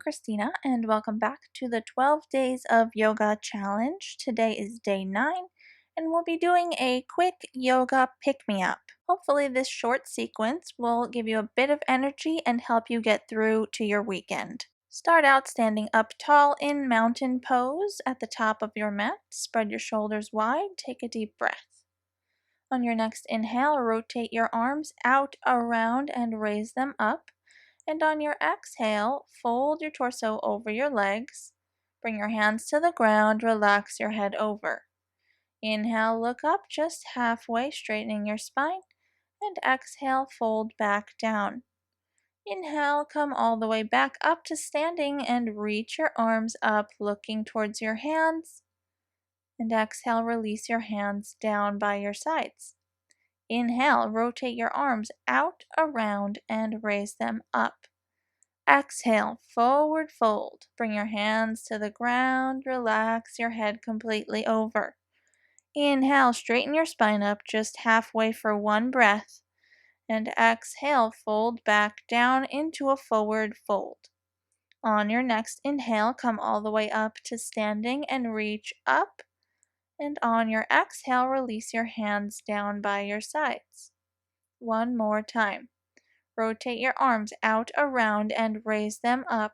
Christina, and welcome back to the 12 Days of Yoga Challenge. Today is day 9, and we'll be doing a quick yoga pick-me-up. Hopefully this short sequence will give you a bit of energy and help you get through to your weekend. Start out standing up tall in mountain pose at the top of your mat. Spread your shoulders wide. Take a deep breath. On your next inhale, rotate your arms out, around, and raise them up. And on your exhale, fold your torso over your legs. Bring your hands to the ground, relax your head over. Inhale, look up just halfway, straightening your spine. And exhale, fold back down. Inhale, come all the way back up to standing and reach your arms up, looking towards your hands. And exhale, release your hands down by your sides. Inhale, rotate your arms out, around, and raise them up. Exhale, forward fold. Bring your hands to the ground. Relax your head completely over. Inhale, straighten your spine up just halfway for one breath. And exhale, fold back down into a forward fold. On your next inhale, come all the way up to standing and reach up. And on your exhale, release your hands down by your sides. One more time. Rotate your arms out, around, and raise them up.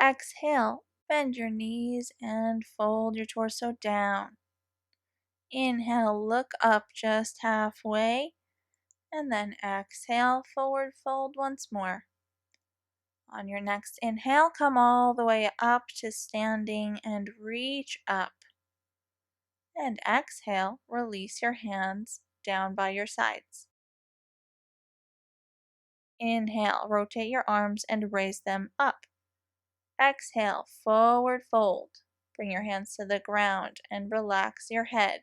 Exhale, bend your knees and fold your torso down. Inhale, look up just halfway, and then exhale, forward fold once more. On your next inhale, come all the way up to standing and reach up. And exhale, release your hands down by your sides. Inhale, rotate your arms and raise them up. Exhale, forward fold. Bring your hands to the ground and relax your head.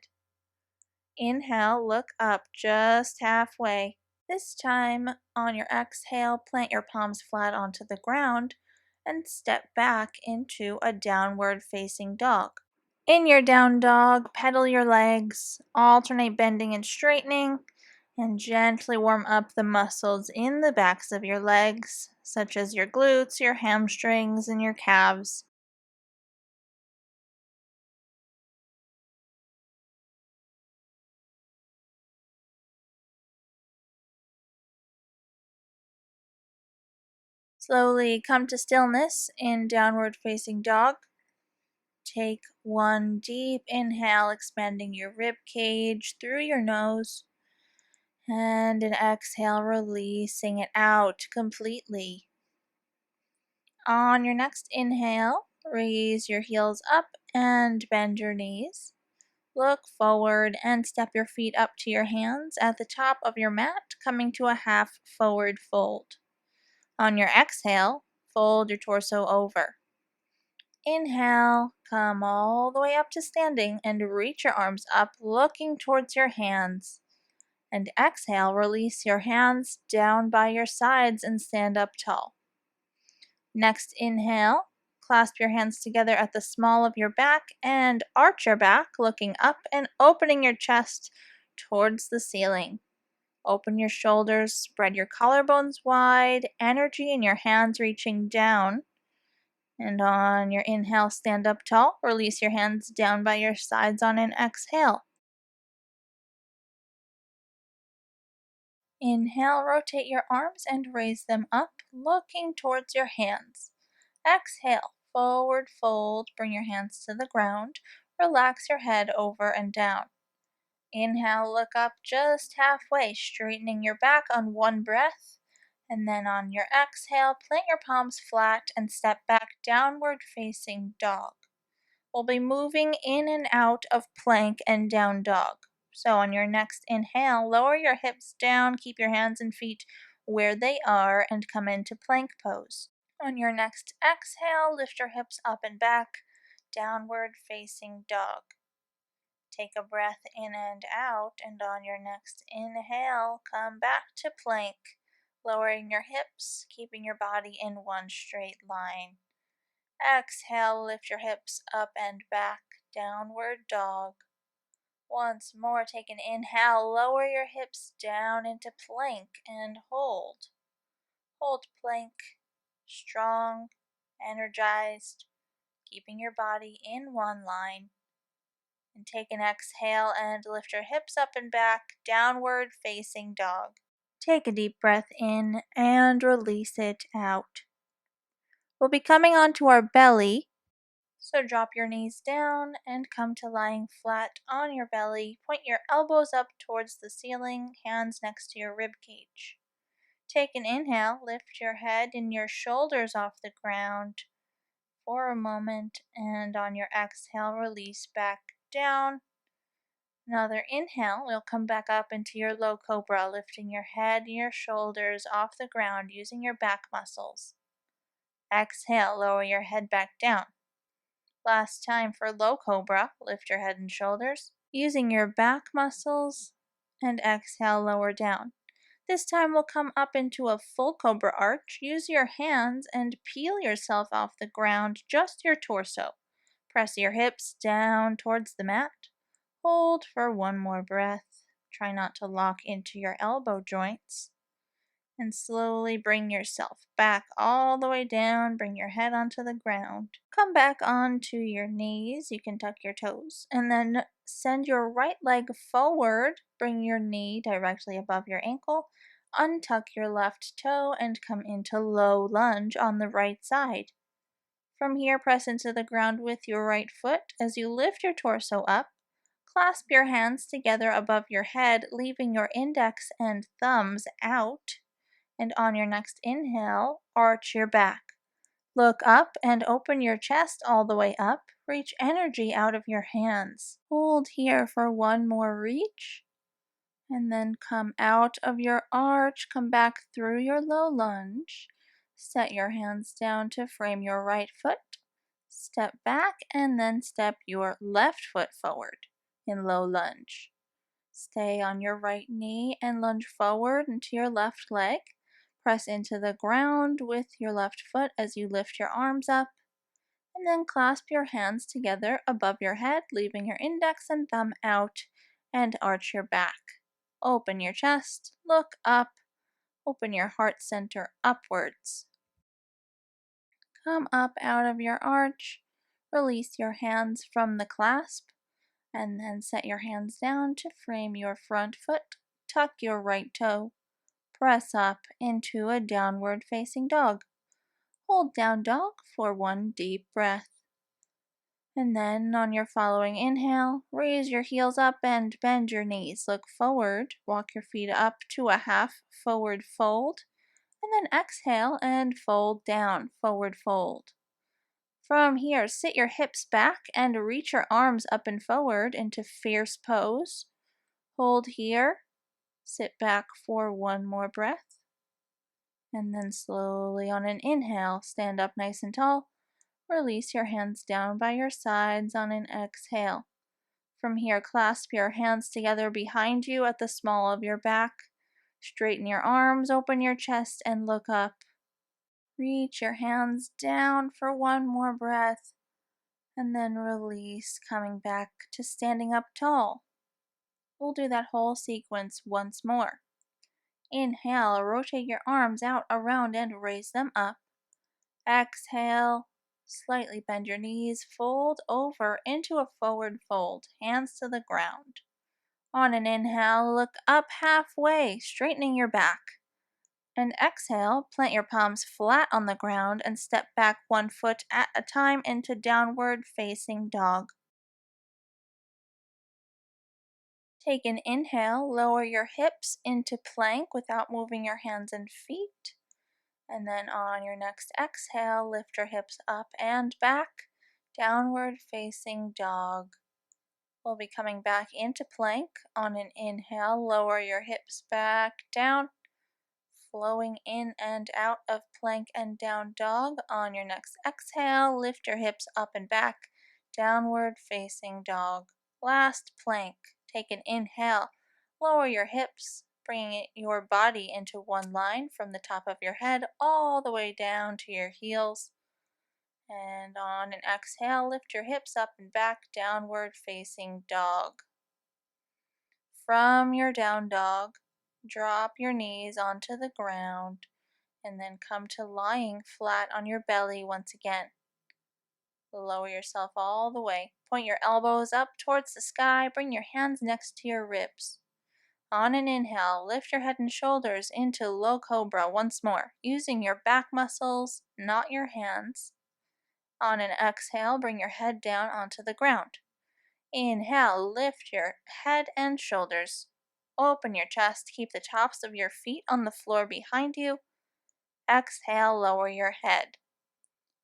Inhale, look up just halfway. This time, on your exhale, plant your palms flat onto the ground and step back into a downward facing dog. In your down dog, pedal your legs, alternate bending and straightening, and gently warm up the muscles in the backs of your legs, such as your glutes, your hamstrings, and your calves. Slowly come to stillness in downward facing dog. Take one deep inhale, expanding your rib cage through your nose. And an exhale, releasing it out completely. On your next inhale, raise your heels up and bend your knees. Look forward and step your feet up to your hands at the top of your mat, coming to a half forward fold. On your exhale, fold your torso over. Inhale, come all the way up to standing and reach your arms up, looking towards your hands. And exhale, release your hands down by your sides and stand up tall. Next inhale, clasp your hands together at the small of your back and arch your back, looking up and opening your chest towards the ceiling. Open your shoulders, spread your collarbones wide, energy in your hands reaching down. And on your inhale, stand up tall. Release your hands down by your sides on an exhale. Inhale, rotate your arms and raise them up, looking towards your hands. Exhale, forward fold. Bring your hands to the ground. Relax your head over and down. Inhale, look up just halfway, straightening your back on one breath. And then on your exhale, plant your palms flat and step back, downward facing dog. We'll be moving in and out of plank and down dog. So on your next inhale, lower your hips down, keep your hands and feet where they are, and come into plank pose. On your next exhale, lift your hips up and back, downward facing dog. Take a breath in and out, and on your next inhale, come back to plank, lowering your hips, keeping your body in one straight line. Exhale, lift your hips up and back, downward dog. Once more, take an inhale, lower your hips down into plank and hold. Hold plank, strong, energized, keeping your body in one line. And take an exhale and lift your hips up and back, downward facing dog. Take a deep breath in and release it out. We'll be coming onto our belly, so drop your knees down and come to lying flat on your belly. Point your elbows up towards the ceiling, hands next to your rib cage. Take an inhale, lift your head and your shoulders off the ground for a moment, and on your exhale, release back down. Another inhale, we'll come back up into your low cobra, lifting your head and your shoulders off the ground using your back muscles. Exhale, lower your head back down. Last time for low cobra, lift your head and shoulders using your back muscles, and exhale, lower down. This time we'll come up into a full cobra arch. Use your hands and peel yourself off the ground, just your torso. Press your hips down towards the mat. Hold for one more breath. Try not to lock into your elbow joints. And slowly bring yourself back all the way down. Bring your head onto the ground. Come back onto your knees. You can tuck your toes. And then send your right leg forward. Bring your knee directly above your ankle. Untuck your left toe and come into low lunge on the right side. From here, press into the ground with your right foot as you lift your torso up. Clasp your hands together above your head, leaving your index and thumbs out. And on your next inhale, arch your back. Look up and open your chest all the way up. Reach energy out of your hands. Hold here for one more reach. And then come out of your arch, come back through your low lunge. Set your hands down to frame your right foot. Step back and then step your left foot forward in low lunge. Stay on your right knee and lunge forward into your left leg. Press into the ground with your left foot as you lift your arms up. And then clasp your hands together above your head, leaving your index and thumb out, and arch your back. Open your chest, look up, open your heart center upwards. Come up out of your arch, release your hands from the clasp, and then set your hands down to frame your front foot. Tuck your right toe. Press up into a downward facing dog. Hold down dog for one deep breath. And then on your following inhale, raise your heels up and bend your knees. Look forward, walk your feet up to a half forward fold, and then exhale and fold down, forward fold. From here, sit your hips back and reach your arms up and forward into fierce pose. Hold here, sit back for one more breath, and then slowly on an inhale, stand up nice and tall. Release your hands down by your sides on an exhale. From here, clasp your hands together behind you at the small of your back. Straighten your arms, open your chest, and look up. Reach your hands down for one more breath, and then release, coming back to standing up tall. We'll do that whole sequence once more. Inhale, rotate your arms out, around, and raise them up. Exhale, slightly bend your knees, fold over into a forward fold, hands to the ground. On an inhale, look up halfway, straightening your back. And exhale, plant your palms flat on the ground and step back one foot at a time into downward facing dog. Take an inhale, lower your hips into plank without moving your hands and feet. And then on your next exhale, lift your hips up and back, downward facing dog. We'll be coming back into plank. On an inhale, lower your hips back down, flowing in and out of plank and down dog. On your next exhale, lift your hips up and back, downward facing dog. Last plank. Take an inhale, lower your hips, bringing your body into one line from the top of your head all the way down to your heels. And on an exhale, lift your hips up and back, downward facing dog. From your down dog, drop your knees onto the ground And then come to lying flat on your belly once again. Lower yourself all the way. Point your elbows up towards the sky. Bring your hands next to your ribs. On an inhale, lift your head and shoulders into low cobra once more, using your back muscles, not your hands. On an exhale, bring your head down onto the ground. Inhale, lift your head and shoulders. Open your chest, keep the tops of your feet on the floor behind you. Exhale, lower your head.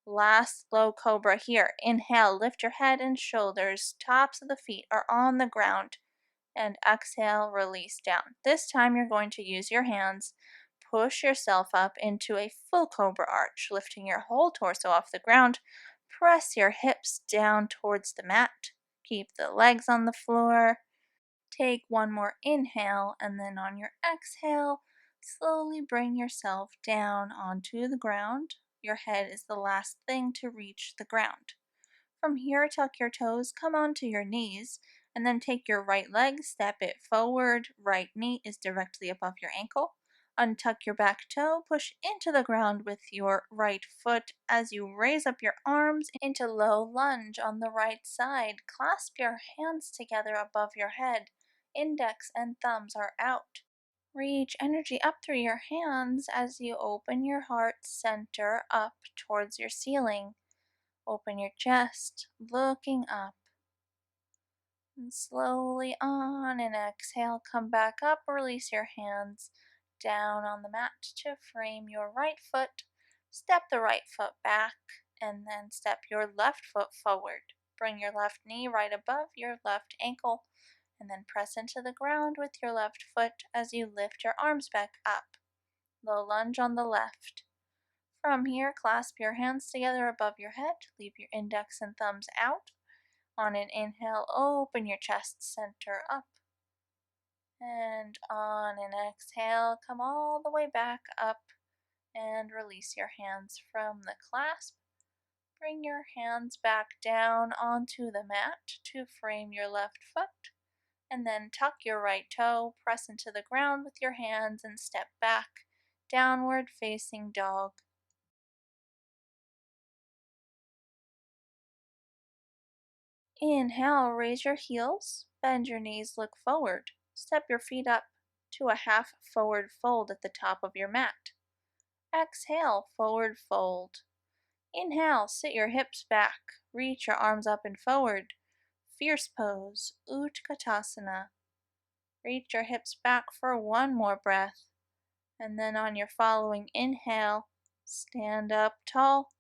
Last low cobra here. Inhale, lift your head and shoulders. Tops of the feet are on the ground. And exhale, release down. This time you're going to use your hands. Push yourself up into a full cobra arch, lifting your whole torso off the ground. Press your hips down towards the mat. Keep the legs on the floor. Take one more inhale, and then on your exhale, slowly bring yourself down onto the ground. Your head is the last thing to reach the ground. From here, tuck your toes, come onto your knees, and then take your right leg, step it forward. Right knee is directly above your ankle. Untuck your back toe, push into the ground with your right foot as you raise up your arms into low lunge on the right side. Clasp your hands together above your head. Index and thumbs are out. Reach energy up through your hands as you open your heart center up towards your ceiling. Open your chest, looking up. And slowly on an exhale, come back up, release your hands down on the mat to frame your right foot. Step the right foot back, and then step your left foot forward. Bring your left knee right above your left ankle, and then press into the ground with your left foot as you lift your arms back up. Low lunge on the left. From here, clasp your hands together above your head. Leave your index and thumbs out. On an inhale, open your chest center up. And on an exhale, come all the way back up and release your hands from the clasp. Bring your hands back down onto the mat to frame your left foot. And then tuck your right toe, press into the ground with your hands and step back, downward facing dog. Inhale, raise your heels, bend your knees, look forward. Step your feet up to a half forward fold at the top of your mat. Exhale, forward fold. Inhale, sit your hips back, reach your arms up and forward. Fierce pose, Utkatasana. Reach your hips back for one more breath. And then on your following inhale, stand up tall.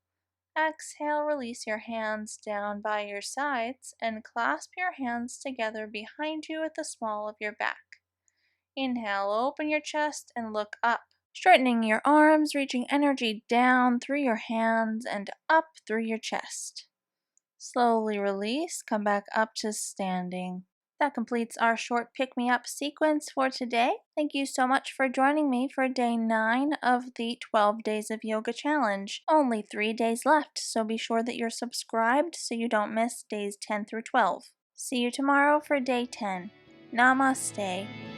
Exhale, release your hands down by your sides and clasp your hands together behind you at the small of your back. Inhale, open your chest and look up. Straightening your arms, reaching energy down through your hands and up through your chest. Slowly release, come back up to standing. That completes our short pick-me-up sequence for today. Thank you so much for joining me for day 9 of the 12 Days of Yoga Challenge. Only 3 days left, so be sure that you're subscribed so you don't miss days 10 through 12. See you tomorrow for day 10. Namaste.